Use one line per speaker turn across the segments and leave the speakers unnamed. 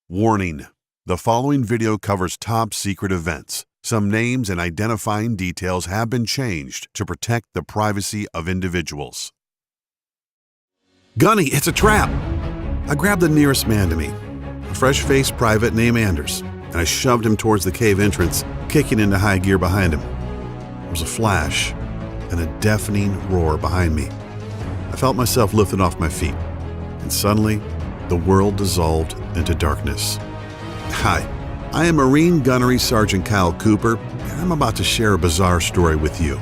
Warning: the following video covers top secret events. Some names and identifying details have been changed to protect the privacy of individuals. Gunny, it's a trap! I grabbed the nearest man to me, a fresh-faced private named Anders, and I shoved him towards the cave entrance, kicking into high gear behind him. There was a flash and a deafening roar behind me. I felt myself lifted off my feet, and suddenly, the world dissolved into darkness. Hi, I am Marine Gunnery Sergeant Kyle Cooper, and I'm about to share a bizarre story with you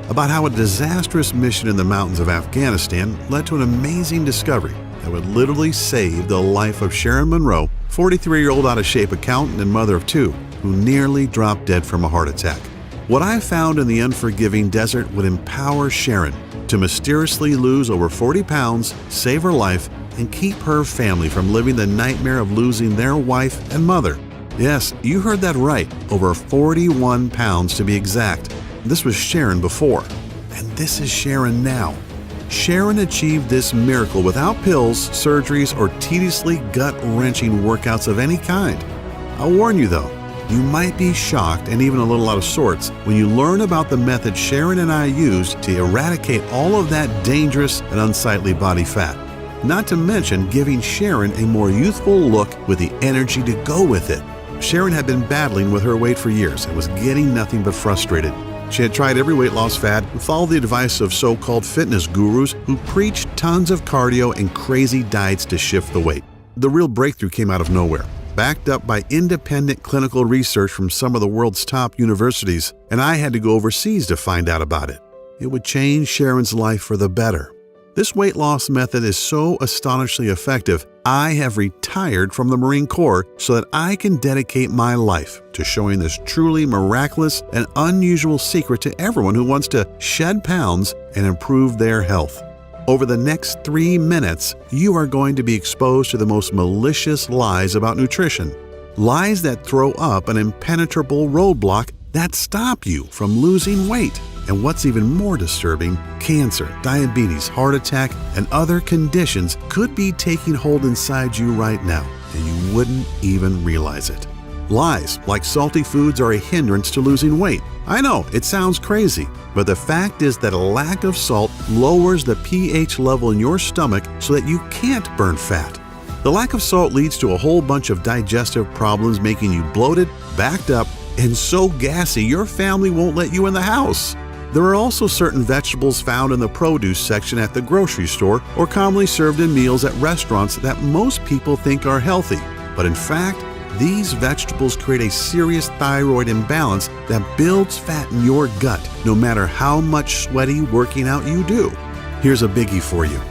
about how a disastrous mission in the mountains of Afghanistan led to an amazing discovery that would literally save the life of Sharon Monroe, 43-year-old out-of-shape accountant and mother of two, who nearly dropped dead from a heart attack. What I found in the unforgiving desert would empower Sharon to mysteriously lose over 40 pounds, save her life, and keep her family from living the nightmare of losing their wife and mother. Yes, you heard that right, over 41 pounds to be exact. This was Sharon before, and this is Sharon now. Sharon achieved this miracle without pills, surgeries, or tediously gut-wrenching workouts of any kind. I'll warn you though, you might be shocked and even a little out of sorts when you learn about the method Sharon and I used to eradicate all of that dangerous and unsightly body fat. Not to mention giving Sharon a more youthful look with the energy to go with it. Sharon had been battling with her weight for years and was getting nothing but frustrated. She had tried every weight loss fad and followed the advice of so-called fitness gurus who preached tons of cardio and crazy diets to shift the weight. The real breakthrough came out of nowhere, backed up by independent clinical research from some of the world's top universities, and I had to go overseas to find out about it. It would change Sharon's life for the better. This weight loss method is so astonishingly effective, I have retired from the Marine Corps so that I can dedicate my life to showing this truly miraculous and unusual secret to everyone who wants to shed pounds and improve their health. Over the next 3 minutes, you are going to be exposed to the most malicious lies about nutrition. Lies that throw up an impenetrable roadblock that stop you from losing weight. And what's even more disturbing, cancer, diabetes, heart attack, and other conditions could be taking hold inside you right now, and you wouldn't even realize it. Lies like salty foods are a hindrance to losing weight. I know, it sounds crazy, but the fact is that a lack of salt lowers the pH level in your stomach so that you can't burn fat. The lack of salt leads to a whole bunch of digestive problems, making you bloated, backed up, and so gassy your family won't let you in the house. There are also certain vegetables found in the produce section at the grocery store or commonly served in meals at restaurants that most people think are healthy. But in fact, these vegetables create a serious thyroid imbalance that builds fat in your gut, no matter how much sweaty working out you do. Here's a biggie for you.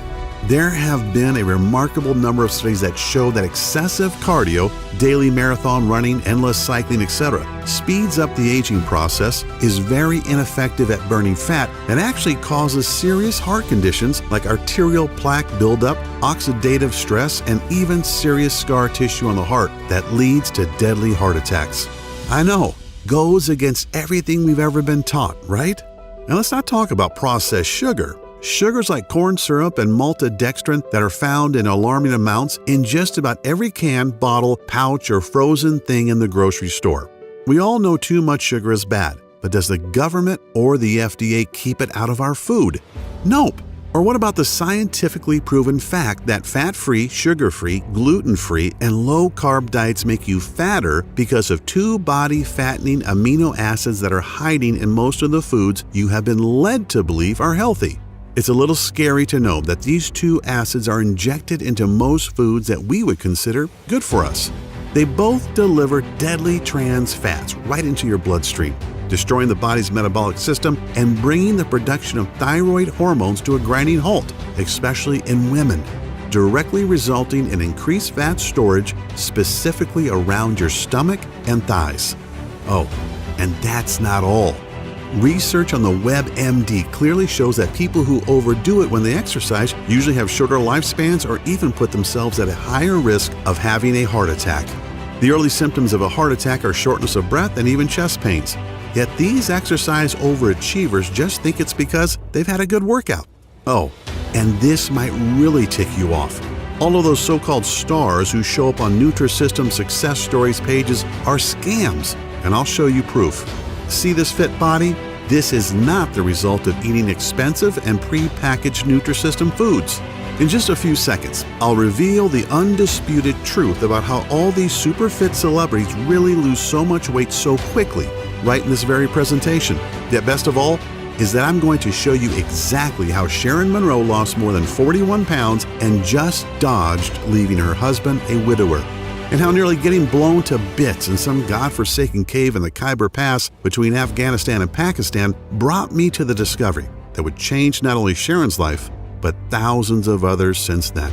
There have been a remarkable number of studies that show that excessive cardio, daily marathon running, endless cycling, etc., speeds up the aging process, is very ineffective at burning fat, and actually causes serious heart conditions like arterial plaque buildup, oxidative stress, and even serious scar tissue on the heart that leads to deadly heart attacks. I know, goes against everything we've ever been taught, right? Now let's not talk about processed sugar. Sugars like corn syrup and maltodextrin that are found in alarming amounts in just about every can, bottle, pouch, or frozen thing in the grocery store. We all know too much sugar is bad, but does the government or the FDA keep it out of our food? Nope. Or what about the scientifically proven fact that fat-free, sugar-free, gluten-free, and low-carb diets make you fatter because of 2 body-fattening amino acids that are hiding in most of the foods you have been led to believe are healthy? It's a little scary to know that these 2 acids are injected into most foods that we would consider good for us. They both deliver deadly trans fats right into your bloodstream, destroying the body's metabolic system and bringing the production of thyroid hormones to a grinding halt, especially in women, directly resulting in increased fat storage specifically around your stomach and thighs. Oh, and that's not all. Research on the WebMD clearly shows that people who overdo it when they exercise usually have shorter lifespans or even put themselves at a higher risk of having a heart attack. The early symptoms of a heart attack are shortness of breath and even chest pains. Yet these exercise overachievers just think it's because they've had a good workout. Oh, and this might really tick you off. All of those so-called stars who show up on Nutrisystem success stories pages are scams, and I'll show you proof. See this fit body? This is not the result of eating expensive and pre-packaged Nutrisystem foods. In just a few seconds, I'll reveal the undisputed truth about how all these super fit celebrities really lose so much weight so quickly, right in this very presentation. Yet best of all, is that I'm going to show you exactly how Sharon Monroe lost more than 41 pounds and just dodged leaving her husband a widower, and how nearly getting blown to bits in some godforsaken cave in the Khyber Pass between Afghanistan and Pakistan brought me to the discovery that would change not only Sharon's life, but thousands of others since then.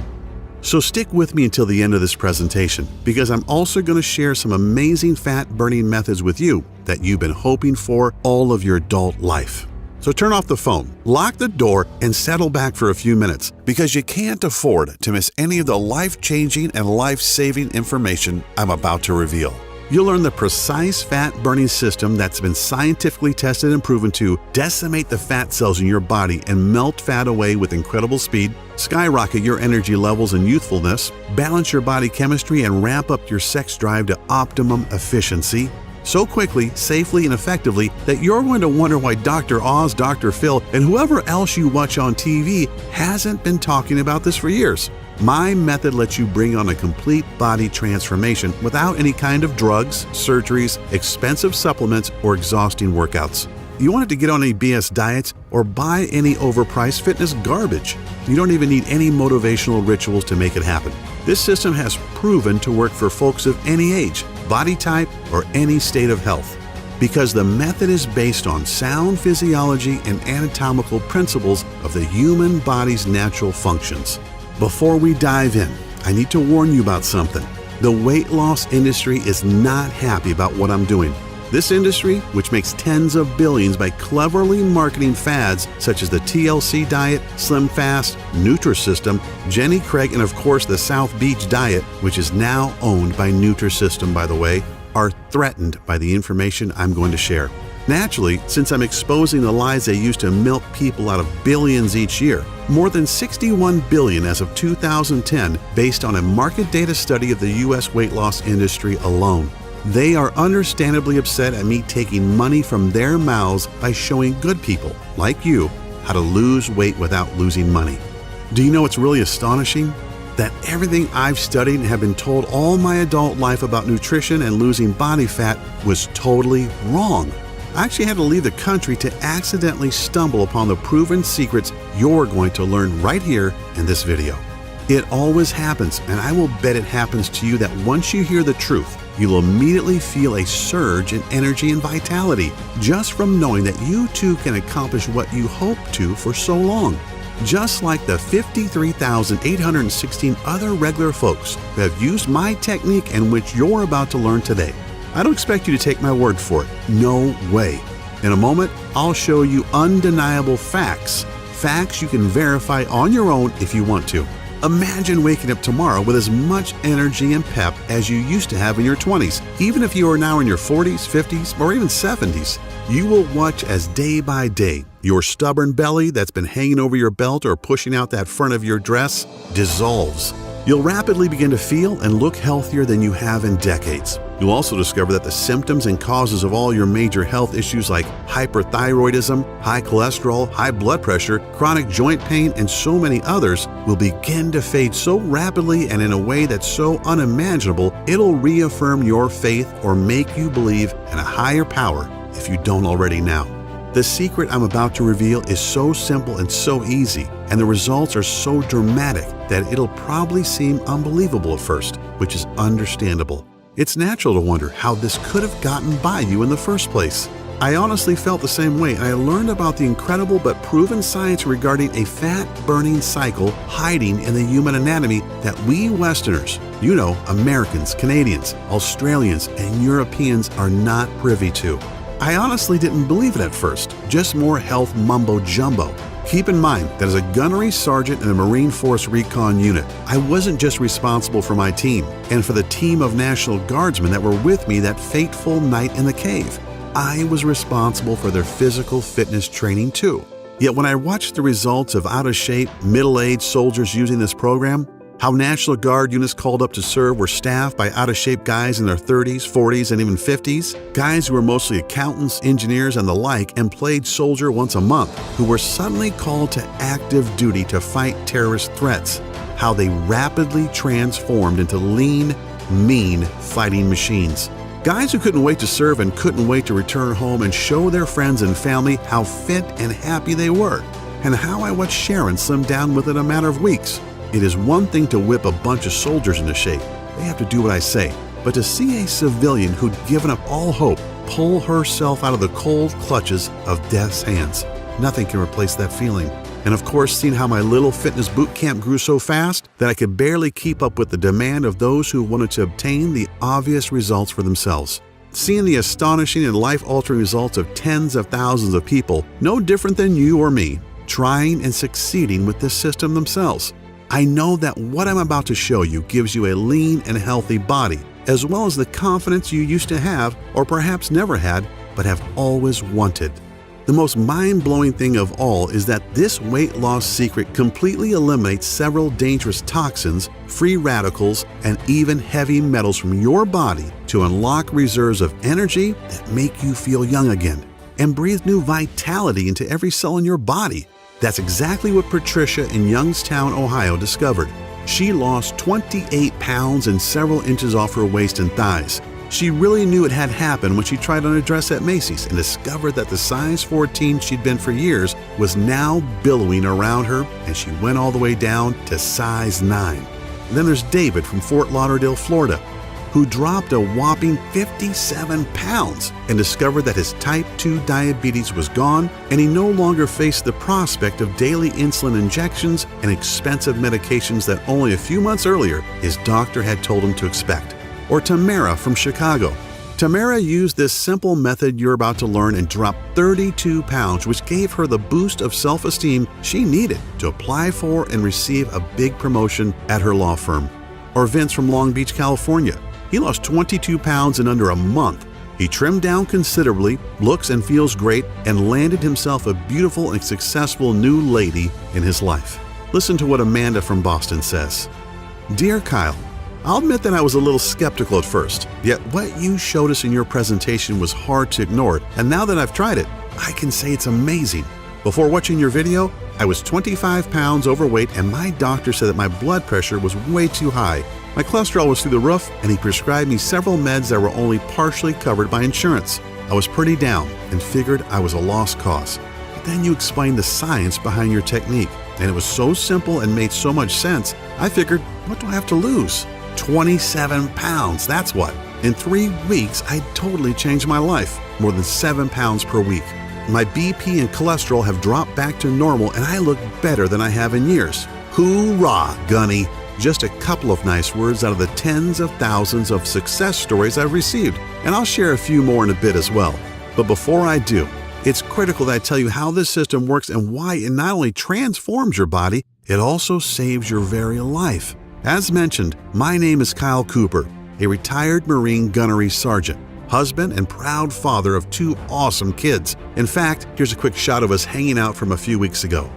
So stick with me until the end of this presentation, because I'm also going to share some amazing fat-burning methods with you that you've been hoping for all of your adult life. So turn off the phone, lock the door, and settle back for a few minutes, because you can't afford to miss any of the life-changing and life-saving information I'm about to reveal. You'll learn the precise fat-burning system that's been scientifically tested and proven to decimate the fat cells in your body and melt fat away with incredible speed, skyrocket your energy levels and youthfulness, balance your body chemistry, and ramp up your sex drive to optimum efficiency so quickly, safely, and effectively that you're going to wonder why Dr. Oz, Dr. Phil, and whoever else you watch on TV hasn't been talking about this for years. My method lets you bring on a complete body transformation without any kind of drugs, surgeries, expensive supplements, or exhausting workouts. You want it to get on any BS diets or buy any overpriced fitness garbage. You don't even need any motivational rituals to make it happen. This system has proven to work for folks of any age, body type, or any state of health, because the method is based on sound physiology and anatomical principles of the human body's natural functions. Before we dive in, I need to warn you about something. The weight loss industry is not happy about what I'm doing. This industry, which makes tens of billions by cleverly marketing fads such as the TLC diet, Slim Fast, Nutrisystem, Jenny Craig, and of course the South Beach diet, which is now owned by Nutrisystem, by the way, are threatened by the information I'm going to share. Naturally, since I'm exposing the lies they use to milk people out of billions each year, more than $61 billion as of 2010, based on a market data study of the U.S. weight loss industry alone. They are understandably upset at me taking money from their mouths by showing good people, like you, how to lose weight without losing money. Do you know what's really astonishing? That everything I've studied and have been told all my adult life about nutrition and losing body fat was totally wrong. I actually had to leave the country to accidentally stumble upon the proven secrets you're going to learn right here in this video. It always happens, and I will bet it happens to you that once you hear the truth, you'll immediately feel a surge in energy and vitality just from knowing that you too can accomplish what you hoped to for so long. Just like the 53,816 other regular folks who have used my technique and which you're about to learn today. I don't expect you to take my word for it. No way. In a moment, I'll show you undeniable facts. Facts you can verify on your own if you want to. Imagine waking up tomorrow with as much energy and pep as you used to have in your 20s. Even if you are now in your 40s, 50s, or even 70s, you will watch as day by day, your stubborn belly that's been hanging over your belt or pushing out that front of your dress dissolves. You'll rapidly begin to feel and look healthier than you have in decades. You'll also discover that the symptoms and causes of all your major health issues like hyperthyroidism, high cholesterol, high blood pressure, chronic joint pain, and so many others will begin to fade so rapidly and in a way that's so unimaginable, it'll reaffirm your faith or make you believe in a higher power if you don't already now. The secret I'm about to reveal is so simple and so easy, and the results are so dramatic that it'll probably seem unbelievable at first, which is understandable. It's natural to wonder how this could have gotten by you in the first place. I honestly felt the same way, and I learned about the incredible but proven science regarding a fat-burning cycle hiding in the human anatomy that we Westerners, you know, Americans, Canadians, Australians, and Europeans are not privy to. I honestly didn't believe it at first, just more health mumbo-jumbo. Keep in mind that as a gunnery sergeant in a Marine Force Recon unit, I wasn't just responsible for my team and for the team of National Guardsmen that were with me that fateful night in the cave. I was responsible for their physical fitness training too. Yet when I watched the results of out-of-shape, middle-aged soldiers using this program, How National Guard units called up to serve were staffed by out-of-shape guys in their 30s, 40s, and even 50s, guys who were mostly accountants, engineers, and the like, and played soldier once a month, who were suddenly called to active duty to fight terrorist threats. How they rapidly transformed into lean, mean fighting machines. Guys who couldn't wait to serve and couldn't wait to return home and show their friends and family how fit and happy they were, and how I watched Sharon slim down within a matter of weeks. It is one thing to whip a bunch of soldiers into shape. They have to do what I say. But to see a civilian who'd given up all hope pull herself out of the cold clutches of death's hands, nothing can replace that feeling. And of course, seeing how my little fitness boot camp grew so fast that I could barely keep up with the demand of those who wanted to obtain the obvious results for themselves. Seeing the astonishing and life-altering results of tens of thousands of people, no different than you or me, trying and succeeding with this system themselves. I know that what I'm about to show you gives you a lean and healthy body, as well as the confidence you used to have, or perhaps never had, but have always wanted. The most mind-blowing thing of all is that this weight loss secret completely eliminates several dangerous toxins, free radicals, and even heavy metals from your body to unlock reserves of energy that make you feel young again and breathe new vitality into every cell in your body. That's exactly what Patricia in Youngstown, Ohio discovered. She lost 28 pounds and several inches off her waist and thighs. She really knew it had happened when she tried on a dress at Macy's and discovered that the size 14 she'd been for years was now billowing around her, and she went all the way down to size 9. And then there's David from Fort Lauderdale, Florida, who dropped a whopping 57 pounds and discovered that his type 2 diabetes was gone, and he no longer faced the prospect of daily insulin injections and expensive medications that only a few months earlier his doctor had told him to expect. Or Tamara from Chicago. Tamara used this simple method you're about to learn and dropped 32 pounds, which gave her the boost of self-esteem she needed to apply for and receive a big promotion at her law firm. Or Vince from Long Beach, California. He lost 22 pounds in under a month. He trimmed down considerably, looks and feels great, and landed himself a beautiful and successful new lady in his life. Listen to what Amanda from Boston says. Dear Kyle, I'll admit that I was a little skeptical at first, yet what you showed us in your presentation was hard to ignore, and now that I've tried it, I can say it's amazing. Before watching your video, I was 25 pounds overweight, and my doctor said that my blood pressure was way too high. My cholesterol was through the roof, and he prescribed me several meds that were only partially covered by insurance. I was pretty down and figured I was a lost cause. But then you explained the science behind your technique, and it was so simple and made so much sense, I figured, what do I have to lose? 27 pounds, that's what. In 3 weeks, I totally changed my life, more than 7 pounds per week. My BP and cholesterol have dropped back to normal, and I look better than I have in years. Hoorah, Gunny! Just a couple of nice words out of the tens of thousands of success stories I've received, and I'll share a few more in a bit as well. But before I do, it's critical that I tell you how this system works and why it not only transforms your body, it also saves your very life. As mentioned, my name is Kyle Cooper, a retired Marine gunnery sergeant, husband and proud father of 2 awesome kids. In fact, here's a quick shot of us hanging out from a few weeks ago.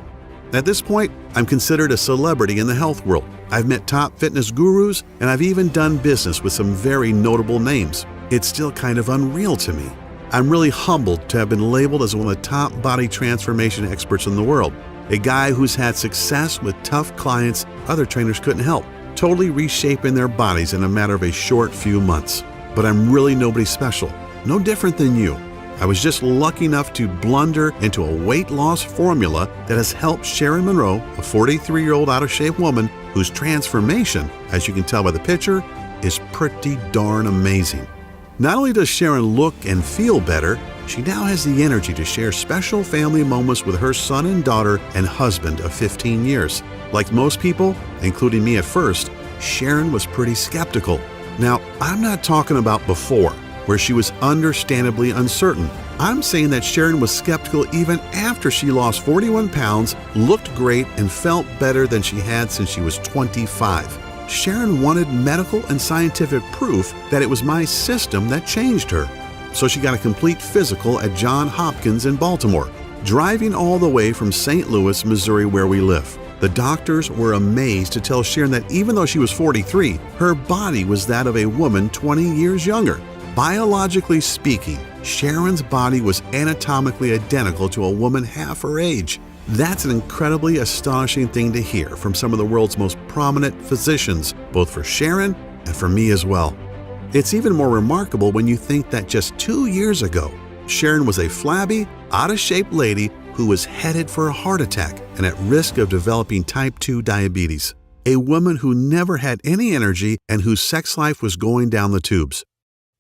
At this point, I'm considered a celebrity in the health world. I've met top fitness gurus, and I've even done business with some very notable names. It's still kind of unreal to me. I'm really humbled to have been labeled as one of the top body transformation experts in the world, a guy who's had success with tough clients other trainers couldn't help, totally reshaping their bodies in a matter of a short few months. But I'm really nobody special, no different than you. I was just lucky enough to blunder into a weight loss formula that has helped Sharon Monroe, a 43-year-old out-of-shape woman whose transformation, as you can tell by the picture, is pretty darn amazing. Not only does Sharon look and feel better, she now has the energy to share special family moments with her son and daughter and husband of 15 years. Like most people, including me at first, Sharon was pretty skeptical. Now, I'm not talking about before, where she was understandably uncertain. I'm saying that Sharon was skeptical even after she lost 41 pounds, looked great, and felt better than she had since she was 25. Sharon wanted medical and scientific proof that it was my system that changed her. So she got a complete physical at Johns Hopkins in Baltimore, driving all the way from St. Louis, Missouri, where we live. The doctors were amazed to tell Sharon that even though she was 43, her body was that of a woman 20 years younger. Biologically speaking, Sharon's body was anatomically identical to a woman half her age. That's an incredibly astonishing thing to hear from some of the world's most prominent physicians, both for Sharon and for me as well. It's even more remarkable when you think that just 2 years ago, Sharon was a flabby, out-of-shape lady who was headed for a heart attack and at risk of developing type 2 diabetes. A woman who never had any energy and whose sex life was going down the tubes.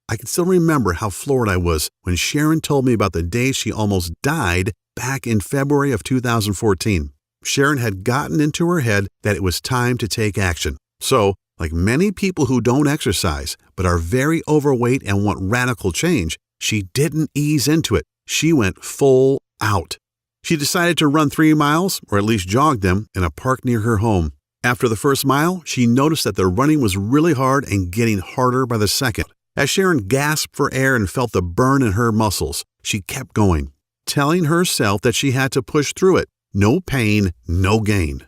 I can still remember how floored I was when Sharon told me about the day she almost died back in February of 2014. Sharon had gotten into her head that it was time to take action. So, like many people who don't exercise but are very overweight and want radical change, she didn't ease into it. She went full out. She decided to run 3 miles, or at least jog them, in a park near her home. After the first mile, she noticed that the running was really hard and getting harder by the second. As Sharon gasped for air and felt the burn in her muscles, she kept going, telling herself that she had to push through it. No pain, no gain.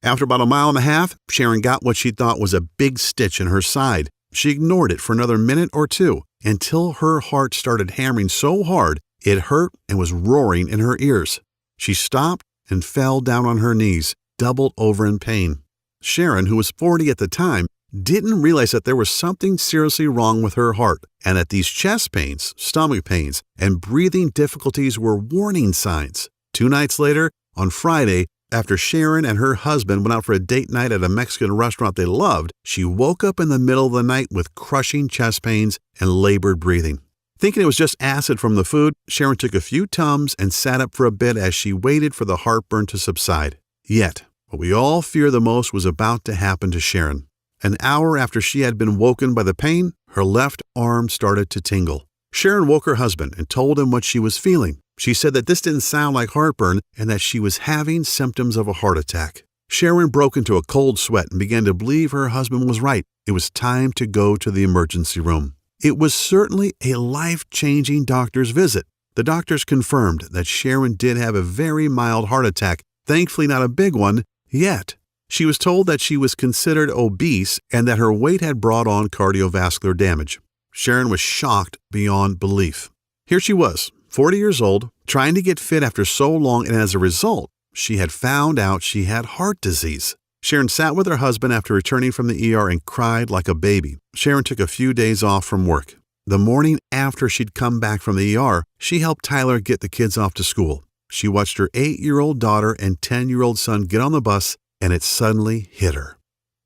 After about 1.5 miles, Sharon got what she thought was a big stitch in her side. She ignored it for another minute or two until her heart started hammering so hard it hurt and was roaring in her ears. She stopped and fell down on her knees, doubled over in pain. Sharon, who was 40 at the time, didn't realize that there was something seriously wrong with her heart and that these chest pains, stomach pains, and breathing difficulties were warning signs. 2 nights later, on Friday, after Sharon and her husband went out for a date night at a Mexican restaurant they loved, she woke up in the middle of the night with crushing chest pains and labored breathing. Thinking it was just acid from the food, Sharon took a few Tums and sat up for a bit as she waited for the heartburn to subside. Yet, what we all fear the most was about to happen to Sharon. An hour after she had been woken by the pain, her left arm started to tingle. Sharon woke her husband and told him what she was feeling. She said that this didn't sound like heartburn and that she was having symptoms of a heart attack. Sharon broke into a cold sweat and began to believe her husband was right. It was time to go to the emergency room. It was certainly a life-changing doctor's visit. The doctors confirmed that Sharon did have a very mild heart attack, thankfully not a big one yet. She was told that she was considered obese and that her weight had brought on cardiovascular damage. Sharon was shocked beyond belief. Here she was, 40 years old, trying to get fit after so long, and as a result, she had found out she had heart disease. Sharon sat with her husband after returning from the ER and cried like a baby. Sharon took a few days off from work. The morning after she'd come back from the ER, she helped Tyler get the kids off to school. She watched her 8-year-old daughter and 10-year-old son get on the bus, and it suddenly hit her.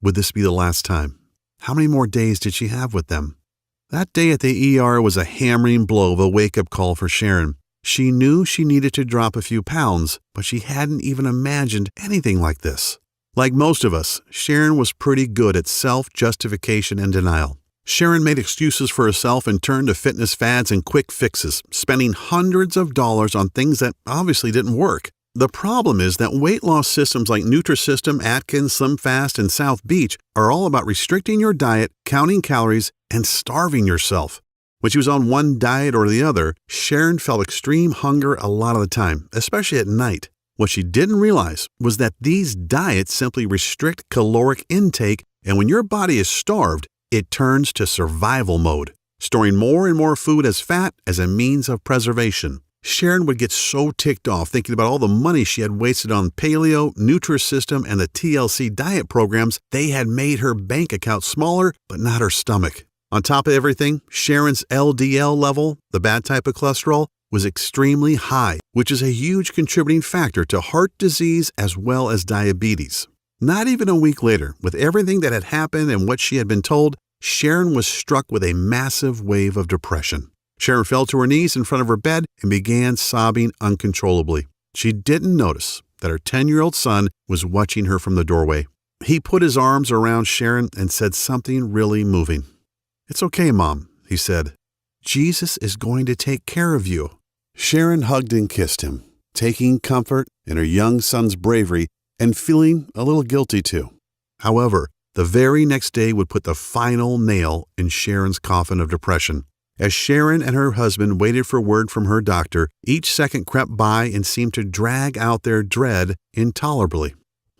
Would this be the last time? How many more days did she have with them? That day at the ER was a hammering blow of a wake-up call for Sharon. She knew she needed to drop a few pounds, but she hadn't even imagined anything like this. Like most of us, Sharon was pretty good at self-justification and denial. Sharon made excuses for herself and turned to fitness fads and quick fixes, spending hundreds of dollars on things that obviously didn't work. The problem is that weight loss systems like Nutrisystem, Atkins, SlimFast, and South Beach are all about restricting your diet, counting calories, and starving yourself. When she was on one diet or the other, Sharon felt extreme hunger a lot of the time, especially at night. What she didn't realize was that these diets simply restrict caloric intake, and when your body is starved, it turns to survival mode, storing more and more food as fat as a means of preservation. Sharon would get so ticked off thinking about all the money she had wasted on paleo, Nutrisystem, and the TLC diet programs. They had made her bank account smaller, but not her stomach. On top of everything, Sharon's LDL level, the bad type of cholesterol, was extremely high, which is a huge contributing factor to heart disease as well as diabetes. Not even a week later, with everything that had happened and what she had been told, Sharon was struck with a massive wave of depression. Sharon fell to her knees in front of her bed and began sobbing uncontrollably. She didn't notice that her 10-year-old son was watching her from the doorway. He put his arms around Sharon and said something really moving. "It's okay, Mom," he said. "Jesus is going to take care of you." Sharon hugged and kissed him, taking comfort in her young son's bravery and feeling a little guilty too. However, the very next day would put the final nail in Sharon's coffin of depression. As Sharon and her husband waited for word from her doctor, each second crept by and seemed to drag out their dread intolerably.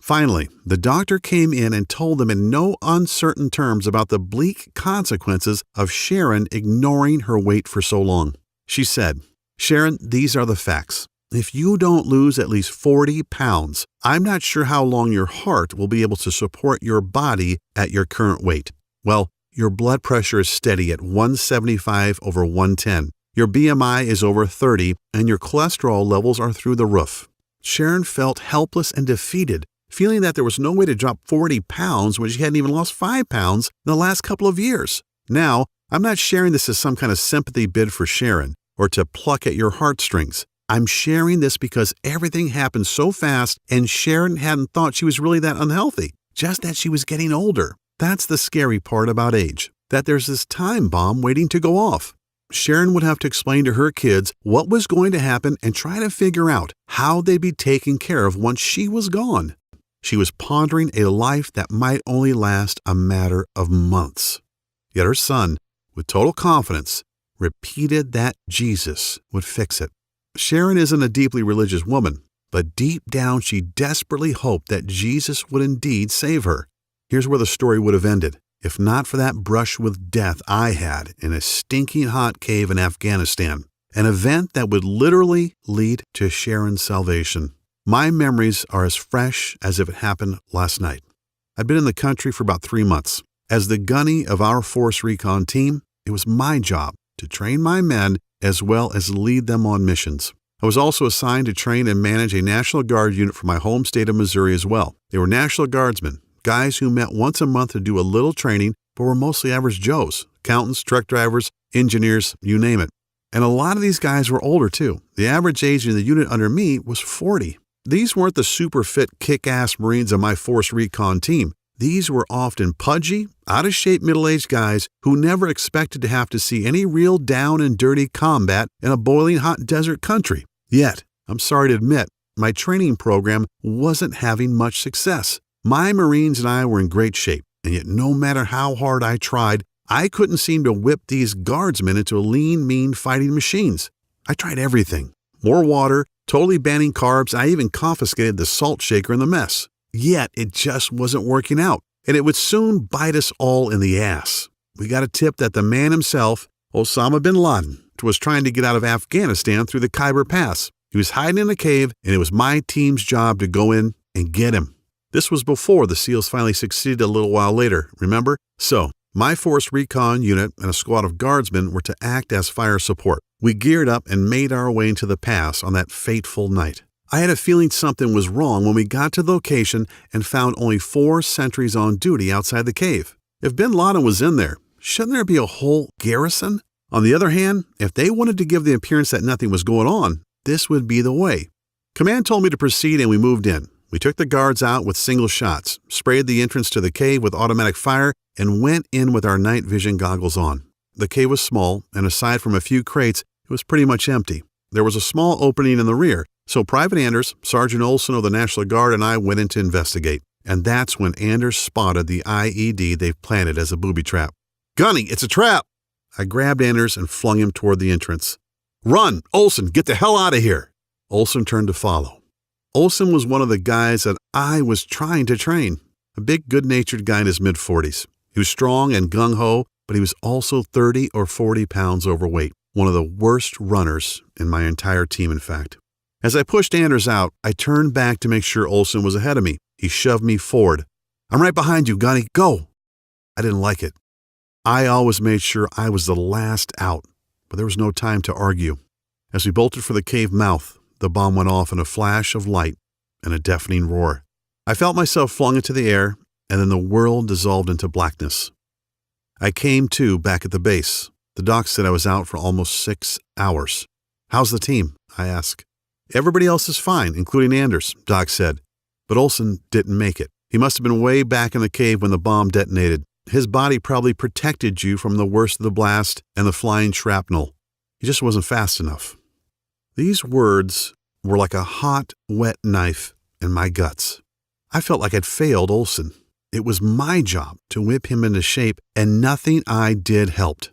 Finally, the doctor came in and told them in no uncertain terms about the bleak consequences of Sharon ignoring her weight for so long. She said, "Sharon, these are the facts. If you don't lose at least 40 pounds, I'm not sure how long your heart will be able to support your body at your current weight. Well, your blood pressure is steady at 175/110. Your BMI is over 30, and your cholesterol levels are through the roof." Sharon felt helpless and defeated, feeling that there was no way to drop 40 pounds when she hadn't even lost 5 pounds in the last couple of years. Now, I'm not sharing this as some kind of sympathy bid for Sharon or to pluck at your heartstrings. I'm sharing this because everything happened so fast and Sharon hadn't thought she was really that unhealthy, just that she was getting older. That's the scary part about age, that there's this time bomb waiting to go off. Sharon would have to explain to her kids what was going to happen and try to figure out how they'd be taken care of once she was gone. She was pondering a life that might only last a matter of months. Yet her son, with total confidence, repeated that Jesus would fix it. Sharon isn't a deeply religious woman, but deep down she desperately hoped that Jesus would indeed save her. Here's where the story would have ended, if not for that brush with death I had in a stinking hot cave in Afghanistan, an event that would literally lead to Sharon's salvation. My memories are as fresh as if it happened last night. I'd been in the country for about 3 months. As the gunny of our force recon team, it was my job to train my men as well as lead them on missions. I was also assigned to train and manage a National Guard unit for my home state of Missouri as well. They were National Guardsmen, guys who met once a month to do a little training, but were mostly average Joes, accountants, truck drivers, engineers, you name it. And a lot of these guys were older too. The average age in the unit under me was 40. These weren't the super fit, kick-ass Marines of my force recon team. These were often pudgy, out-of-shape middle-aged guys who never expected to have to see any real down and dirty combat in a boiling hot desert country. Yet, I'm sorry to admit, my training program wasn't having much success. My Marines and I were in great shape, and yet no matter how hard I tried, I couldn't seem to whip these guardsmen into lean, mean fighting machines. I tried everything. More water, totally banning carbs, I even confiscated the salt shaker in the mess. Yet it just wasn't working out, and it would soon bite us all in the ass. We got a tip that the man himself, Osama bin Laden, was trying to get out of Afghanistan through the Khyber Pass. He was hiding in a cave, and it was my team's job to go in and get him. This was before the SEALs finally succeeded a little while later, remember? So, my force recon unit and a squad of guardsmen were to act as fire support. We geared up and made our way into the pass on that fateful night. I had a feeling something was wrong when we got to the location and found only 4 sentries on duty outside the cave. If bin Laden was in there, shouldn't there be a whole garrison? On the other hand, if they wanted to give the appearance that nothing was going on, this would be the way. Command told me to proceed and we moved in. We took the guards out with single shots, sprayed the entrance to the cave with automatic fire, and went in with our night vision goggles on. The cave was small, and aside from a few crates, it was pretty much empty. There was a small opening in the rear, so Private Anders, Sergeant Olson of the National Guard, and I went in to investigate. And that's when Anders spotted the IED they've planted as a booby trap. "Gunny, it's a trap!" I grabbed Anders and flung him toward the entrance. "Run! Olson, get the hell out of here!" Olson turned to follow. Olson was one of the guys that I was trying to train. A big, good-natured guy in his mid-40s. He was strong and gung-ho, but he was also 30 or 40 pounds overweight. One of the worst runners in my entire team, in fact. As I pushed Anders out, I turned back to make sure Olson was ahead of me. He shoved me forward. "I'm right behind you, Gunny. Go!" I didn't like it. I always made sure I was the last out, but there was no time to argue. As we bolted for the cave mouth, the bomb went off in a flash of light and a deafening roar. I felt myself flung into the air, and then the world dissolved into blackness. I came to back at the base. The doc said I was out for almost 6 hours. "How's the team?" I asked. "Everybody else is fine, including Anders," Doc said. "But Olson didn't make it. He must have been way back in the cave when the bomb detonated. His body probably protected you from the worst of the blast and the flying shrapnel. He just wasn't fast enough." These words were like a hot, wet knife in my guts. I felt like I'd failed Olson. It was my job to whip him into shape, and nothing I did helped.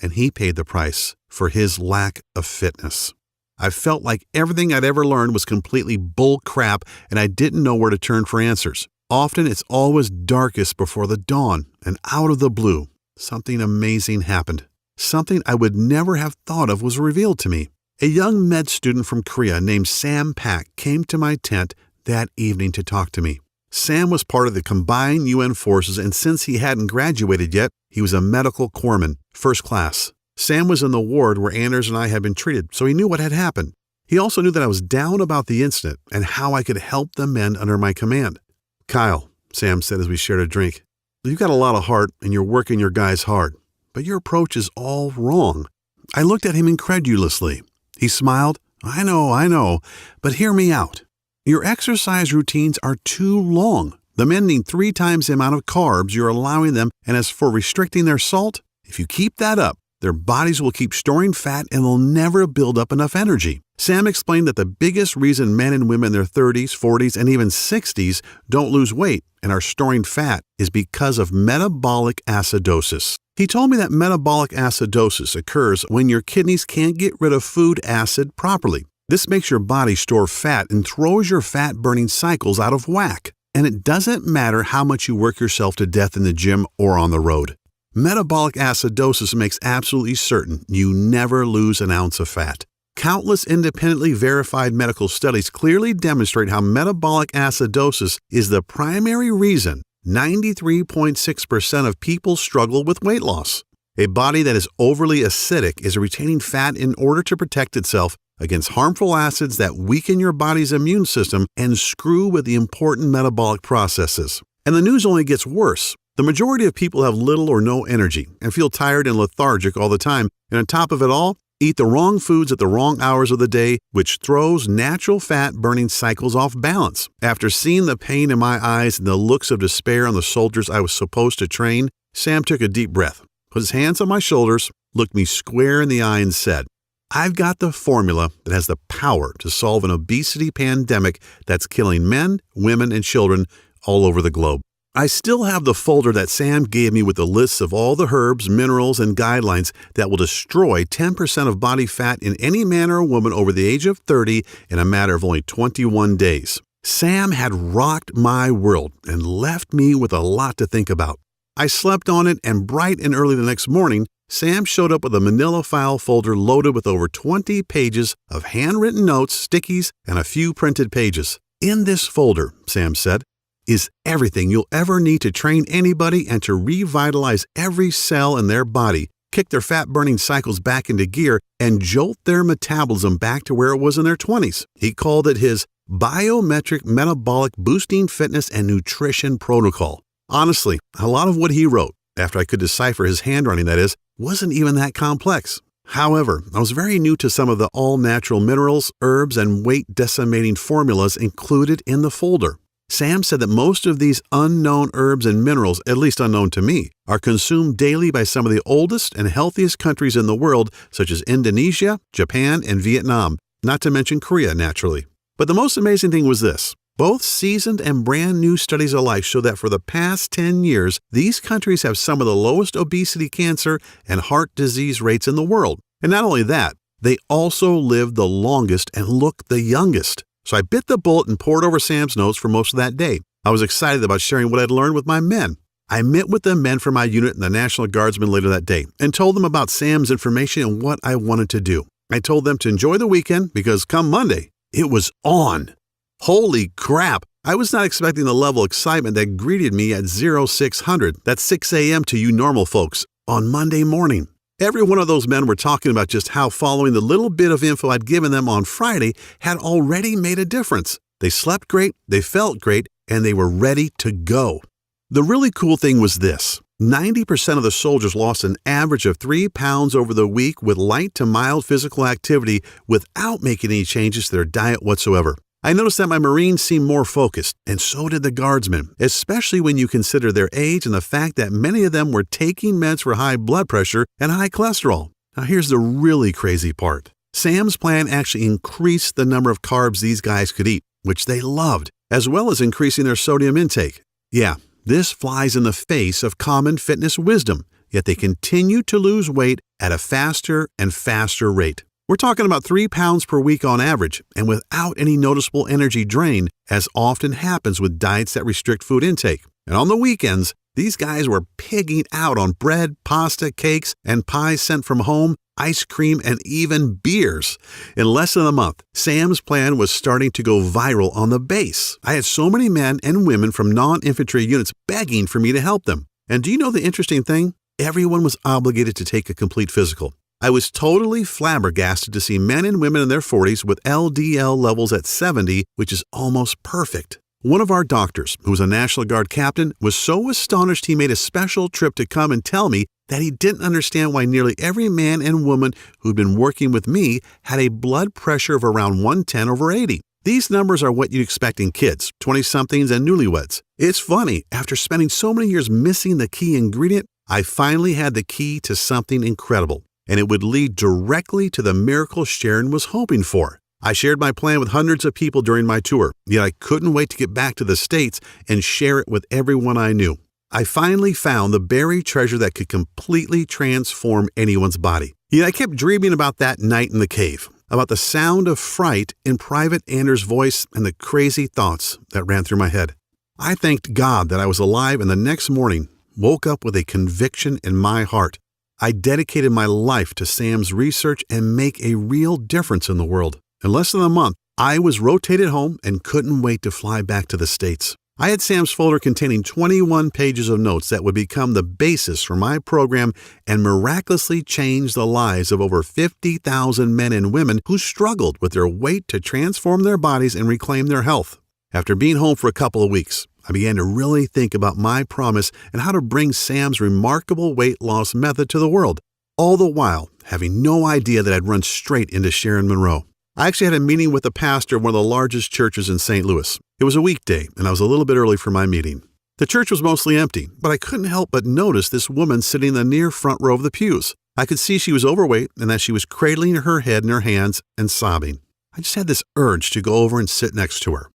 And he paid the price for his lack of fitness. I felt like everything I'd ever learned was completely bull crap and I didn't know where to turn for answers. Often it's always darkest before the dawn, and out of the blue, something amazing happened. Something I would never have thought of was revealed to me. A young med student from Korea named Sam Pak came to my tent that evening to talk to me. Sam was part of the combined UN forces, and since he hadn't graduated yet, he was a medical corpsman, first class. Sam was in the ward where Anders and I had been treated, so he knew what had happened. He also knew that I was down about the incident and how I could help the men under my command. "Kyle," Sam said as we shared a drink, "you've got a lot of heart and you're working your guys hard, but your approach is all wrong." I looked at him incredulously. He smiled. I know, but hear me out. Your exercise routines are too long. The men need 3 times the amount of carbs you're allowing them, and as for restricting their salt, if you keep that up, their bodies will keep storing fat and they'll never build up enough energy. Sam explained that the biggest reason men and women in their 30s, 40s, and even 60s don't lose weight and are storing fat is because of metabolic acidosis. He told me that metabolic acidosis occurs when your kidneys can't get rid of food acid properly. This makes your body store fat and throws your fat-burning cycles out of whack. And it doesn't matter how much you work yourself to death in the gym or on the road. Metabolic acidosis makes absolutely certain you never lose an ounce of fat. Countless independently verified medical studies clearly demonstrate how metabolic acidosis is the primary reason 93.6% of people struggle with weight loss. A body that is overly acidic is retaining fat in order to protect itself against harmful acids that weaken your body's immune system and screw with the important metabolic processes. And the news only gets worse. The majority of people have little or no energy and feel tired and lethargic all the time, and on top of it all, eat the wrong foods at the wrong hours of the day, which throws natural fat-burning cycles off balance. After seeing the pain in my eyes and the looks of despair on the soldiers I was supposed to train, Sam took a deep breath, put his hands on my shoulders, looked me square in the eye and said, "I've got the formula that has the power to solve an obesity pandemic that's killing men, women, and children all over the globe." I still have the folder that Sam gave me with the lists of all the herbs, minerals, and guidelines that will destroy 10% of body fat in any man or woman over the age of 30 in a matter of only 21 days. Sam had rocked my world and left me with a lot to think about. I slept on it, and bright and early the next morning, Sam showed up with a manila file folder loaded with over 20 pages of handwritten notes, stickies, and a few printed pages. "In this folder," Sam said, "is everything you'll ever need to train anybody and to revitalize every cell in their body, kick their fat-burning cycles back into gear, and jolt their metabolism back to where it was in their 20s. He called it his Biometric Metabolic Boosting Fitness and Nutrition Protocol. Honestly, a lot of what he wrote, after I could decipher his handwriting that is, wasn't even that complex. However, I was very new to some of the all-natural minerals, herbs, and weight-decimating formulas included in the folder. Sam said that most of these unknown herbs and minerals, at least unknown to me, are consumed daily by some of the oldest and healthiest countries in the world, such as Indonesia, Japan, and Vietnam, not to mention Korea, naturally. But the most amazing thing was this. Both seasoned and brand new studies alike show that for the past 10 years, these countries have some of the lowest obesity, cancer, and heart disease rates in the world. And not only that, they also live the longest and look the youngest. So I bit the bullet and pored over Sam's notes for most of that day. I was excited about sharing what I'd learned with my men. I met with the men from my unit and the National Guardsmen later that day and told them about Sam's information and what I wanted to do. I told them to enjoy the weekend because come Monday, it was on. Holy crap! I was not expecting the level of excitement that greeted me at 0600, that's 6 a.m. to you normal folks, on Monday morning. Every one of those men were talking about just how following the little bit of info I'd given them on Friday had already made a difference. They slept great, they felt great, and they were ready to go. The really cool thing was this. 90% of the soldiers lost an average of 3 pounds over the week with light to mild physical activity without making any changes to their diet whatsoever. I noticed that my Marines seemed more focused, and so did the Guardsmen, especially when you consider their age and the fact that many of them were taking meds for high blood pressure and high cholesterol. Now here's the really crazy part. Sam's plan actually increased the number of carbs these guys could eat, which they loved, as well as increasing their sodium intake. Yeah, this flies in the face of common fitness wisdom, yet they continue to lose weight at a faster and faster rate. We're talking about 3 pounds per week on average, and without any noticeable energy drain, as often happens with diets that restrict food intake. And on the weekends, these guys were pigging out on bread, pasta, cakes, and pies sent from home, ice cream, and even beers. In less than a month, Sam's plan was starting to go viral on the base. I had so many men and women from non-infantry units begging for me to help them. And do you know the interesting thing? Everyone was obligated to take a complete physical. I was totally flabbergasted to see men and women in their 40s with LDL levels at 70, which is almost perfect. One of our doctors, who was a National Guard captain, was so astonished he made a special trip to come and tell me that he didn't understand why nearly every man and woman who'd been working with me had a blood pressure of around 110/80. These numbers are what you'd expect in kids, 20-somethings, and newlyweds. It's funny, after spending so many years missing the key ingredient, I finally had the key to something incredible, and it would lead directly to the miracle Sharon was hoping for. I shared my plan with hundreds of people during my tour, yet I couldn't wait to get back to the States and share it with everyone I knew. I finally found the buried treasure that could completely transform anyone's body. Yet I kept dreaming about that night in the cave, about the sound of fright in Private Anders' voice and the crazy thoughts that ran through my head. I thanked God that I was alive, and the next morning woke up with a conviction in my heart. I dedicated my life to Sam's research and make a real difference in the world. In less than a month, I was rotated home and couldn't wait to fly back to the States. I had Sam's folder containing 21 pages of notes that would become the basis for my program and miraculously change the lives of over 50,000 men and women who struggled with their weight to transform their bodies and reclaim their health. After being home for a couple of weeks, I began to really think about my promise and how to bring Sam's remarkable weight loss method to the world, all the while having no idea that I'd run straight into Sharon Monroe. I actually had a meeting with the pastor of one of the largest churches in St. Louis. It was a weekday, and I was a little bit early for my meeting. The church was mostly empty, but I couldn't help but notice this woman sitting in the near front row of the pews. I could see she was overweight and that she was cradling her head in her hands and sobbing. I just had this urge to go over and sit next to her.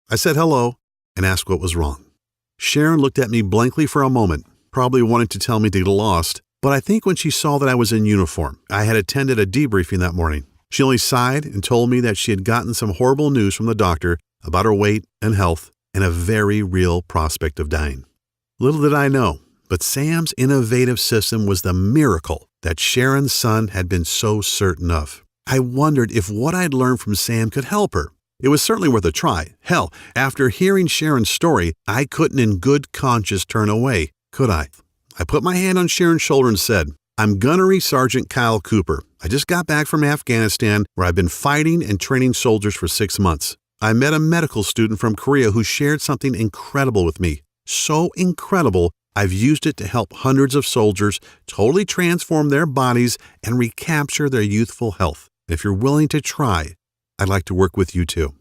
I said hello and asked what was wrong. Sharon looked at me blankly for a moment, probably wanting to tell me to get lost, but I think when she saw that I was in uniform, I had attended a debriefing that morning. She only sighed and told me that she had gotten some horrible news from the doctor about her weight and health and a very real prospect of dying. Little did I know, but Sam's innovative system was the miracle that Sharon's son had been so certain of. I wondered if what I'd learned from Sam could help her. It was certainly worth a try. Hell, after hearing Sharon's story, I couldn't in good conscience turn away, could I? I put my hand on Sharon's shoulder and said, "I'm Gunnery Sergeant Kyle Cooper. I just got back from Afghanistan, where I've been fighting and training soldiers for 6 months. I met a medical student from Korea who shared something incredible with me. So incredible, I've used it to help hundreds of soldiers totally transform their bodies and recapture their youthful health. If you're willing to try, I'd like to work with you too."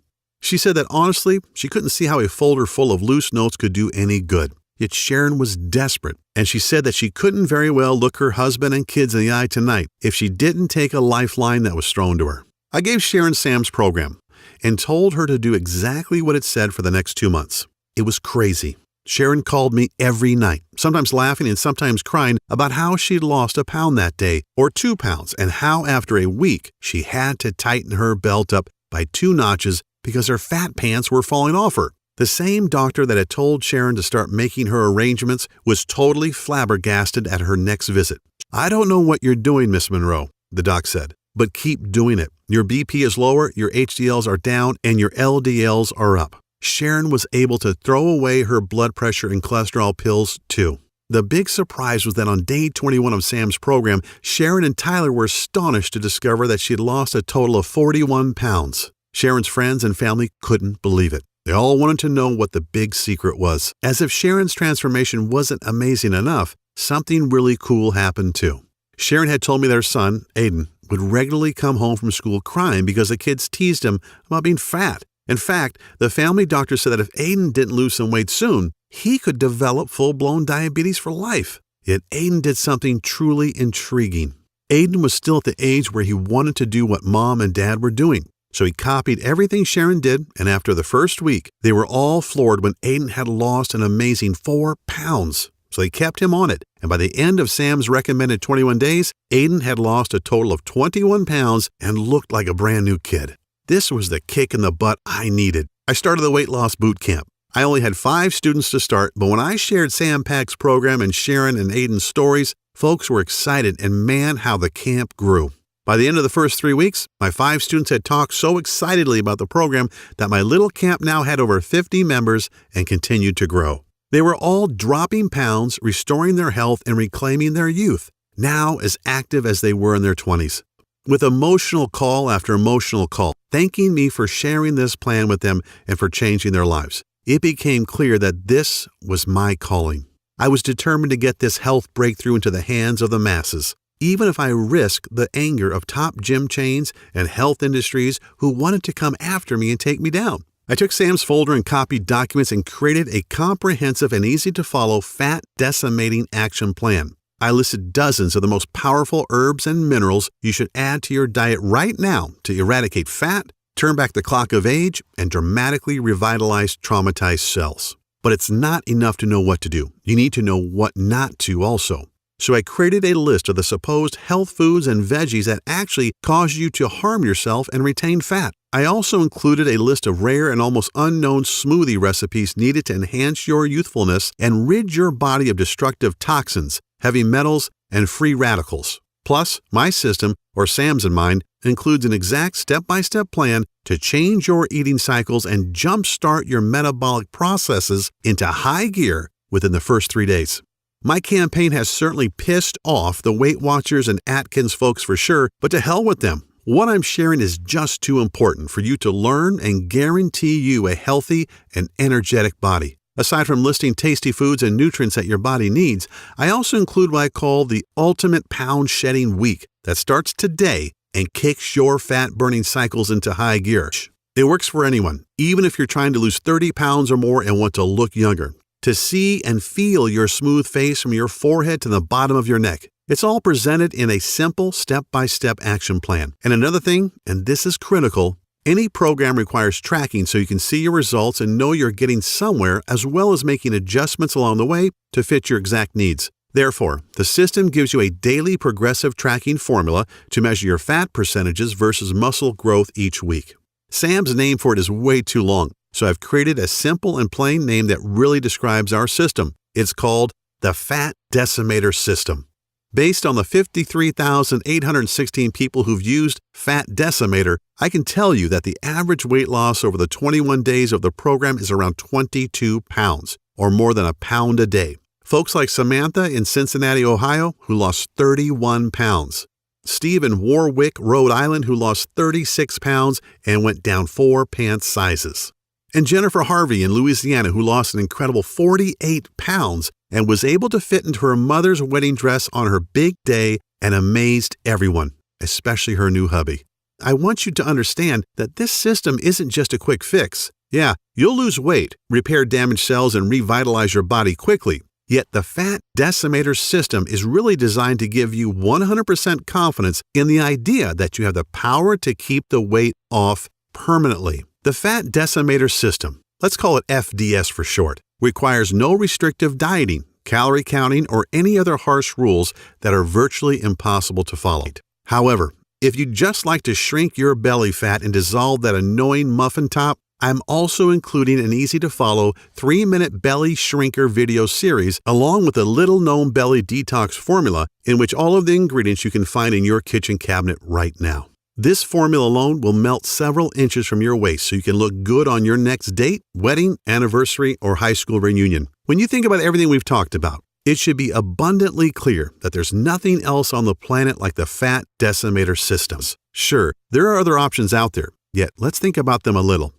She said that honestly, she couldn't see how a folder full of loose notes could do any good. Yet Sharon was desperate, and she said that she couldn't very well look her husband and kids in the eye tonight if she didn't take a lifeline that was thrown to her. I gave Sharon Sam's program and told her to do exactly what it said for the next 2 months. It was crazy. Sharon called me every night, sometimes laughing and sometimes crying about how she'd lost a pound that day or 2 pounds, and how after a week she had to tighten her belt up by 2 notches because her fat pants were falling off her. The same doctor that had told Sharon to start making her arrangements was totally flabbergasted at her next visit. "I don't know what you're doing, Miss Monroe," the doc said, "but keep doing it. Your BP is lower, your HDLs are down, and your LDLs are up." Sharon was able to throw away her blood pressure and cholesterol pills, too. The big surprise was that on day 21 of Sam's program, Sharon and Tyler were astonished to discover that she had lost a total of 41 pounds. Sharon's friends and family couldn't believe it. They all wanted to know what the big secret was. As if Sharon's transformation wasn't amazing enough, something really cool happened too. Sharon had told me that her son, Aiden, would regularly come home from school crying because the kids teased him about being fat. In fact, the family doctor said that if Aiden didn't lose some weight soon, he could develop full-blown diabetes for life. Yet Aiden did something truly intriguing. Aiden was still at the age where he wanted to do what Mom and Dad were doing. So he copied everything Sharon did, and after the first week, they were all floored when Aiden had lost an amazing 4 pounds. So they kept him on it, And by the end of Sam's recommended 21 days, Aiden had lost a total of 21 pounds and looked like a brand new kid. This was the kick in the butt I needed. I started the weight loss boot camp. I only had 5 students to start, but when I shared Sam Pack's program and Sharon and Aiden's stories, folks were excited, and man, how the camp grew. By the end of the first 3 weeks, my 5 students had talked so excitedly about the program that my little camp now had over 50 members and continued to grow. They were all dropping pounds, restoring their health, and reclaiming their youth, now as active as they were in their 20s. With emotional call after emotional call, thanking me for sharing this plan with them and for changing their lives. It became clear that this was my calling. I was determined to get this health breakthrough into the hands of the masses, even if I risked the anger of top gym chains and health industries who wanted to come after me and take me down. I took Sam's folder and copied documents and created a comprehensive and easy-to-follow fat decimating action plan. I listed dozens of the most powerful herbs and minerals you should add to your diet right now to eradicate fat, turn back the clock of age, and dramatically revitalize traumatized cells. But it's not enough to know what to do. You need to know what not to also. So I created a list of the supposed health foods and veggies that actually cause you to harm yourself and retain fat. I also included a list of rare and almost unknown smoothie recipes needed to enhance your youthfulness and rid your body of destructive toxins, heavy metals, and free radicals. Plus, my system, or Sam's in mine, includes an exact step-by-step plan to change your eating cycles and jumpstart your metabolic processes into high gear within the first 3 days. My campaign has certainly pissed off the Weight Watchers and Atkins folks for sure, but to hell with them. What I'm sharing is just too important for you to learn and guarantee you a healthy and energetic body. Aside from listing tasty foods and nutrients that your body needs, I also include what I call the Ultimate Pound Shedding Week that starts today and kicks your fat-burning cycles into high gear. It works for anyone, even if you're trying to lose 30 pounds or more and want to look younger. To see and feel your smooth face from your forehead to the bottom of your neck. It's all presented in a simple step-by-step action plan. And another thing, and this is critical, any program requires tracking so you can see your results and know you're getting somewhere, as well as making adjustments along the way to fit your exact needs. Therefore, the system gives you a daily progressive tracking formula to measure your fat percentages versus muscle growth each week. Sam's name for it is way too long, so I've created a simple and plain name that really describes our system. It's called the Fat Decimator System. Based on the 53,816 people who've used Fat Decimator, I can tell you that the average weight loss over the 21 days of the program is around 22 pounds, or more than a pound a day. Folks like Samantha in Cincinnati, Ohio, who lost 31 pounds. Steve in Warwick, Rhode Island, who lost 36 pounds and went down 4 pant sizes. And Jennifer Harvey in Louisiana, who lost an incredible 48 pounds and was able to fit into her mother's wedding dress on her big day and amazed everyone, especially her new hubby. I want you to understand that this system isn't just a quick fix. Yeah, you'll lose weight, repair damaged cells, and revitalize your body quickly. Yet the Fat Decimator System is really designed to give you 100% confidence in the idea that you have the power to keep the weight off permanently. The Fat Decimator System, let's call it FDS for short, requires no restrictive dieting, calorie counting, or any other harsh rules that are virtually impossible to follow. However, if you'd just like to shrink your belly fat and dissolve that annoying muffin top, I'm also including an easy-to-follow 3-minute belly shrinker video series along with a little-known belly detox formula in which all of the ingredients you can find in your kitchen cabinet right now. This formula alone will melt several inches from your waist so you can look good on your next date, wedding, anniversary, or high school reunion. When you think about everything we've talked about, it should be abundantly clear that there's nothing else on the planet like the Fat Decimator Systems. Sure, there are other options out there, yet let's think about them a little.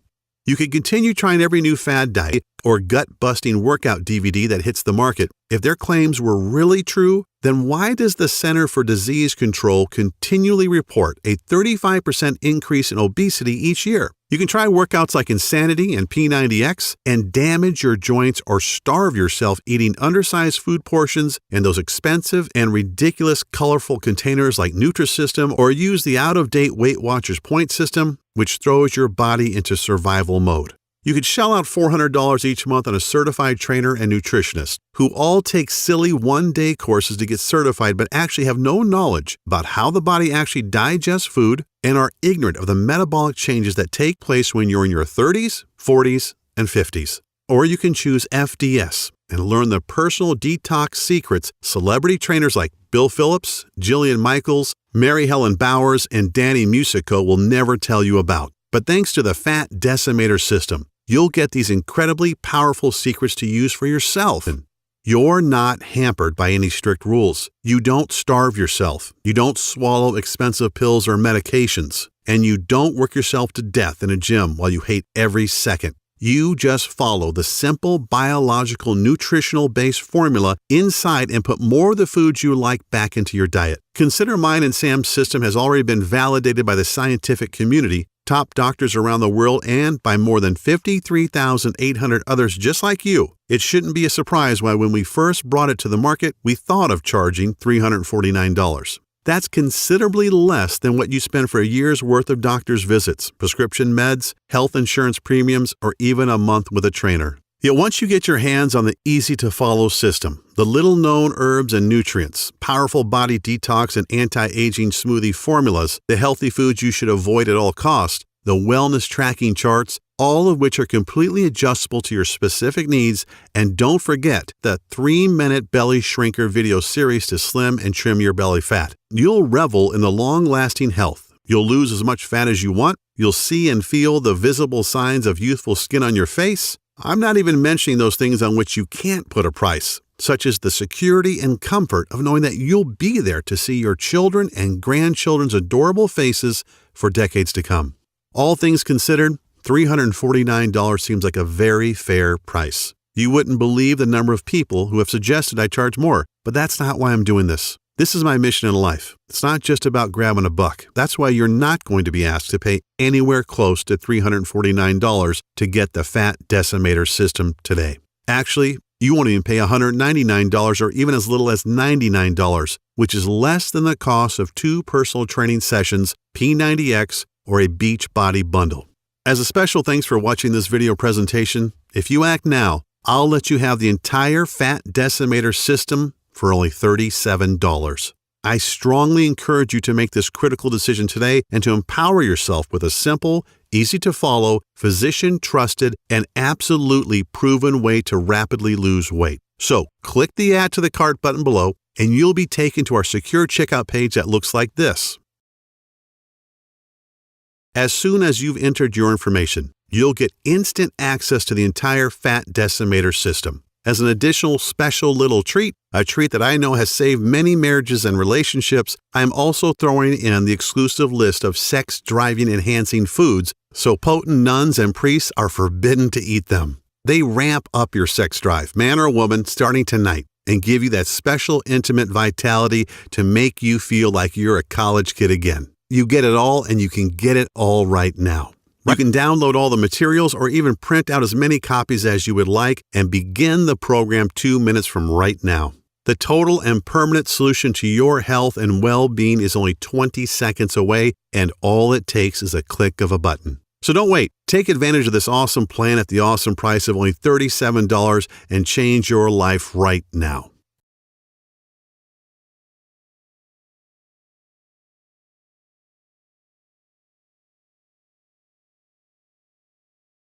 You could continue trying every new fad diet or gut-busting workout DVD that hits the market. If their claims were really true, then why does the Center for Disease Control continually report a 35% increase in obesity each year? You can try workouts like Insanity and P90X and damage your joints or starve yourself eating undersized food portions in those expensive and ridiculous colorful containers like Nutrisystem, or use the out-of-date Weight Watchers point system, which throws your body into survival mode. You could shell out $400 each month on a certified trainer and nutritionist who all take silly one-day courses to get certified but actually have no knowledge about how the body actually digests food and are ignorant of the metabolic changes that take place when you're in your 30s, 40s, and 50s. Or you can choose FDS and learn the personal detox secrets celebrity trainers like Bill Phillips, Jillian Michaels, Mary Helen Bowers, and Danny Musico will never tell you about. But thanks to the Fat Decimator System, you'll get these incredibly powerful secrets to use for yourself. And you're not hampered by any strict rules. You don't starve yourself. You don't swallow expensive pills or medications. And you don't work yourself to death in a gym while you hate every second. You just follow the simple biological nutritional-based formula inside and put more of the foods you like back into your diet. Consider mine and Sam's system has already been validated by the scientific community, top doctors around the world, and by more than 53,800 others just like you. It shouldn't be a surprise why when we first brought it to the market, we thought of charging $349. That's considerably less than what you spend for a year's worth of doctor's visits, prescription meds, health insurance premiums, or even a month with a trainer. Yet once you get your hands on the easy-to-follow system, the little-known herbs and nutrients, powerful body detox and anti-aging smoothie formulas, the healthy foods you should avoid at all costs, the wellness tracking charts, all of which are completely adjustable to your specific needs, and don't forget the 3-minute belly shrinker video series to slim and trim your belly fat. You'll revel in the long-lasting health. You'll lose as much fat as you want. You'll see and feel the visible signs of youthful skin on your face. I'm not even mentioning those things on which you can't put a price, such as the security and comfort of knowing that you'll be there to see your children and grandchildren's adorable faces for decades to come. All things considered, $349 seems like a very fair price. You wouldn't believe the number of people who have suggested I charge more, but that's not why I'm doing this. This is my mission in life. It's not just about grabbing a buck. That's why you're not going to be asked to pay anywhere close to $349 to get the Fat Decimator System today. Actually, you won't even pay $199 or even as little as $99, which is less than the cost of 2 personal training sessions, P90X, or a Beachbody bundle. As a special thanks for watching this video presentation, if you act now, I'll let you have the entire Fat Decimator System for only $37. I strongly encourage you to make this critical decision today and to empower yourself with a simple, easy-to-follow, physician-trusted, and absolutely proven way to rapidly lose weight. So, click the Add to the Cart button below, and you'll be taken to our secure checkout page that looks like this. As soon as you've entered your information, you'll get instant access to the entire Fat Decimator System. As an additional special little treat, a treat that I know has saved many marriages and relationships, I am also throwing in the exclusive list of sex-driving enhancing foods, so potent nuns and priests are forbidden to eat them. They ramp up your sex drive, man or woman, starting tonight, and give you that special intimate vitality to make you feel like you're a college kid again. You get it all, and you can get it all right now. You can download all the materials or even print out as many copies as you would like and begin the program 2 minutes from right now. The total and permanent solution to your health and well-being is only 20 seconds away, and all it takes is a click of a button. So don't wait. Take advantage of this awesome plan at the awesome price of only $37 and change your life right now.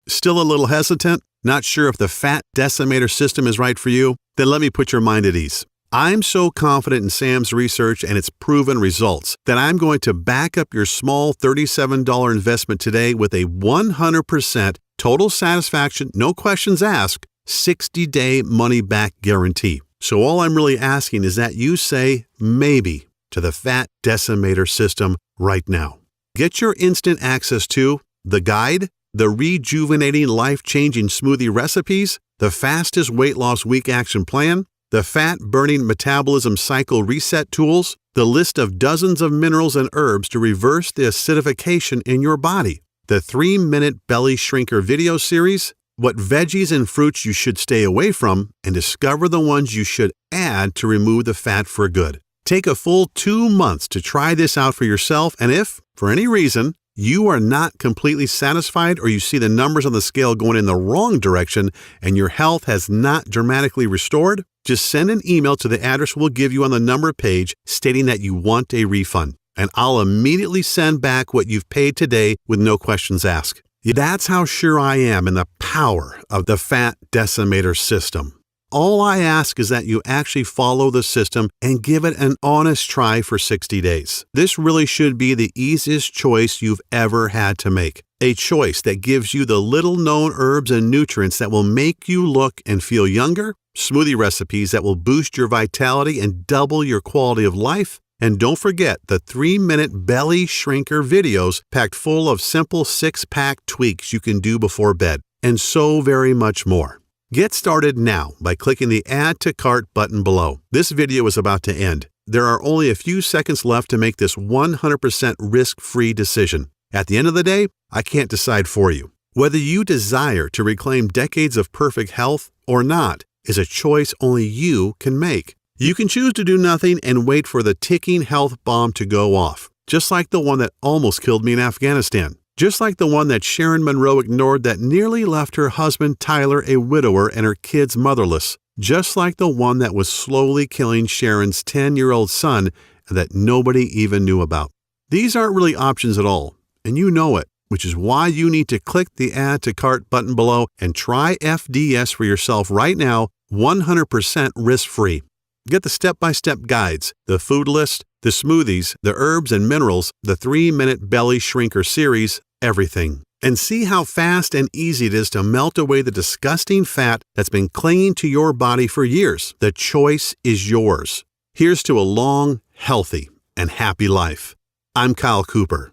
Still a little hesitant? Not sure if the Fat Decimator System is right for you? Then let me put your mind at ease. I'm so confident in Sam's research and its proven results that I'm going to back up your small $37 investment today with a 100% total satisfaction, no questions asked, 60-day money-back guarantee. So all I'm really asking is that you say maybe to the Fat Decimator System right now. Get your instant access to the guide, the rejuvenating, life-changing smoothie recipes, the fastest weight loss week action plan, the fat-burning metabolism cycle reset tools, the list of dozens of minerals and herbs to reverse the acidification in your body, the 3-minute belly shrinker video series, what veggies and fruits you should stay away from, and discover the ones you should add to remove the fat for good. Take a full 2 months to try this out for yourself, and if, for any reason, you are not completely satisfied or you see the numbers on the scale going in the wrong direction and your health has not dramatically restored, just send an email to the address we'll give you on the number page stating that you want a refund, and I'll immediately send back what you've paid today with no questions asked. That's how sure I am in the power of the Fat Decimator System. All I ask is that you actually follow the system and give it an honest try for 60 days. This really should be the easiest choice you've ever had to make. A choice that gives you the little-known herbs and nutrients that will make you look and feel younger, smoothie recipes that will boost your vitality and double your quality of life, and don't forget the 3-minute belly shrinker videos packed full of simple 6-pack tweaks you can do before bed, and so very much more. Get started now by clicking the Add to Cart button below. This video is about to end. There are only a few seconds left to make this 100% risk-free decision. At the end of the day, I can't decide for you. Whether you desire to reclaim decades of perfect health or not is a choice only you can make. You can choose to do nothing and wait for the ticking health bomb to go off, just like the one that almost killed me in Afghanistan. Just like the one that Sharon Monroe ignored that nearly left her husband Tyler a widower and her kids motherless. Just like the one that was slowly killing Sharon's 10-year-old son and that nobody even knew about. These aren't really options at all, and you know it, which is why you need to click the Add to Cart button below and try FDS for yourself right now, 100% risk-free. Get the step-by-step guides, the food list, the smoothies, the herbs and minerals, the 3-minute belly shrinker series, everything. And see how fast and easy it is to melt away the disgusting fat that's been clinging to your body for years. The choice is yours. Here's to a long, healthy, and happy life. I'm Kyle Cooper.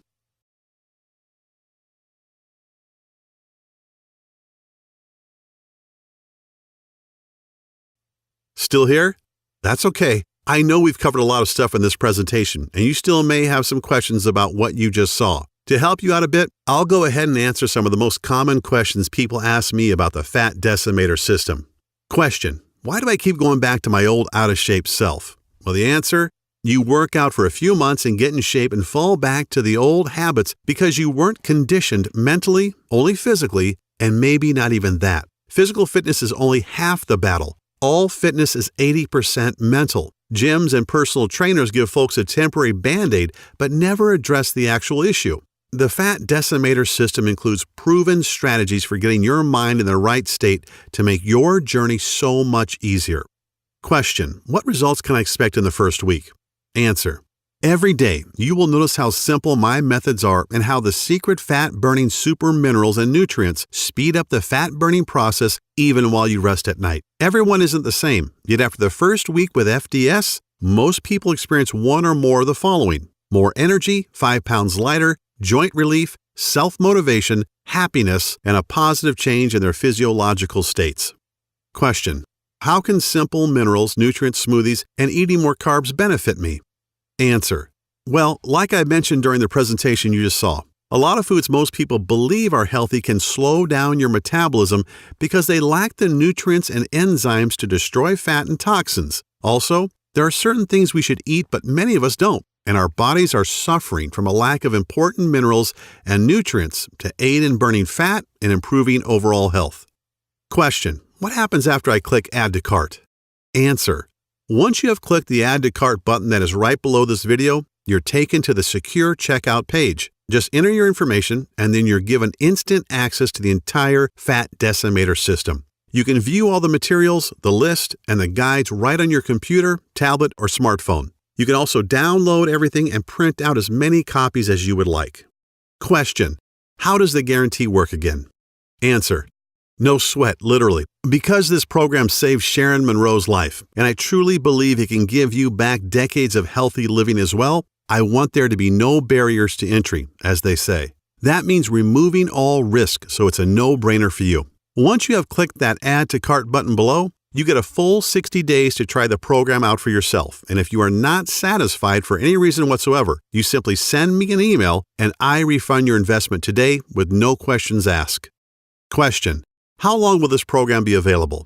Still here? That's okay. I know we've covered a lot of stuff in this presentation, and you still may have some questions about what you just saw. To help you out a bit, I'll go ahead and answer some of the most common questions people ask me about the Fat Decimator System. Question: why do I keep going back to my old out-of-shape self? Well, the answer: you work out for a few months and get in shape and fall back to the old habits because you weren't conditioned mentally, only physically, and maybe not even that. Physical fitness is only half the battle. All fitness is 80% mental. Gyms and personal trainers give folks a temporary Band-Aid, but never address the actual issue. The Fat Decimator System includes proven strategies for getting your mind in the right state to make your journey so much easier. Question: what results can I expect in the first week? Answer: every day, you will notice how simple my methods are and how the secret fat-burning super minerals and nutrients speed up the fat-burning process even while you rest at night. Everyone isn't the same, yet after the first week with FDS, most people experience one or more of the following: more energy, 5 pounds lighter, joint relief, self-motivation, happiness, and a positive change in their physiological states. Question: how can simple minerals, nutrient smoothies, and eating more carbs benefit me? Answer: well, like I mentioned during the presentation you just saw, a lot of foods most people believe are healthy can slow down your metabolism because they lack the nutrients and enzymes to destroy fat and toxins. Also, there are certain things we should eat but many of us don't, and our bodies are suffering from a lack of important minerals and nutrients to aid in burning fat and improving overall health. Question: what happens after I click Add to Cart? Answer: once you have clicked the Add to Cart button that is right below this video, you're taken to the secure checkout page. Just enter your information, and then you're given instant access to the entire Fat Decimator System. You can view all the materials, the list, and the guides right on your computer, tablet, or smartphone. You can also download everything and print out as many copies as you would like. Question: how does the guarantee work again? Answer: no sweat, literally. Because this program saved Sharon Monroe's life, and I truly believe it can give you back decades of healthy living as well, I want there to be no barriers to entry, as they say. That means removing all risk, so it's a no-brainer for you. Once you have clicked that Add to Cart button below, you get a full 60 days to try the program out for yourself, and if you are not satisfied for any reason whatsoever, you simply send me an email and I refund your investment today with no questions asked. Question: how long will this program be available?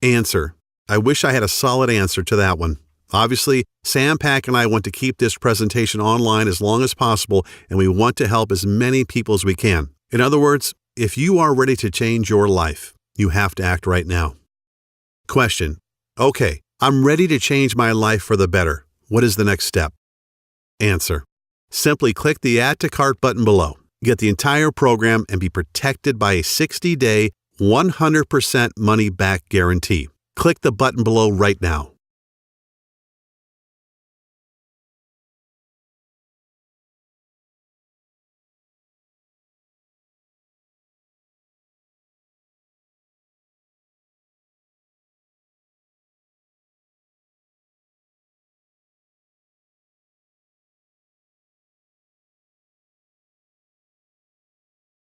Answer: I wish I had a solid answer to that one. Obviously, Sam Pack and I want to keep this presentation online as long as possible, and we want to help as many people as we can. In other words, if you are ready to change your life, you have to act right now. Question: Okay, I'm ready to change my life for the better. What is the next step? Answer: simply click the Add to Cart button below. Get the entire program and be protected by a 60-day, 100% money-back guarantee. Click the button below right now.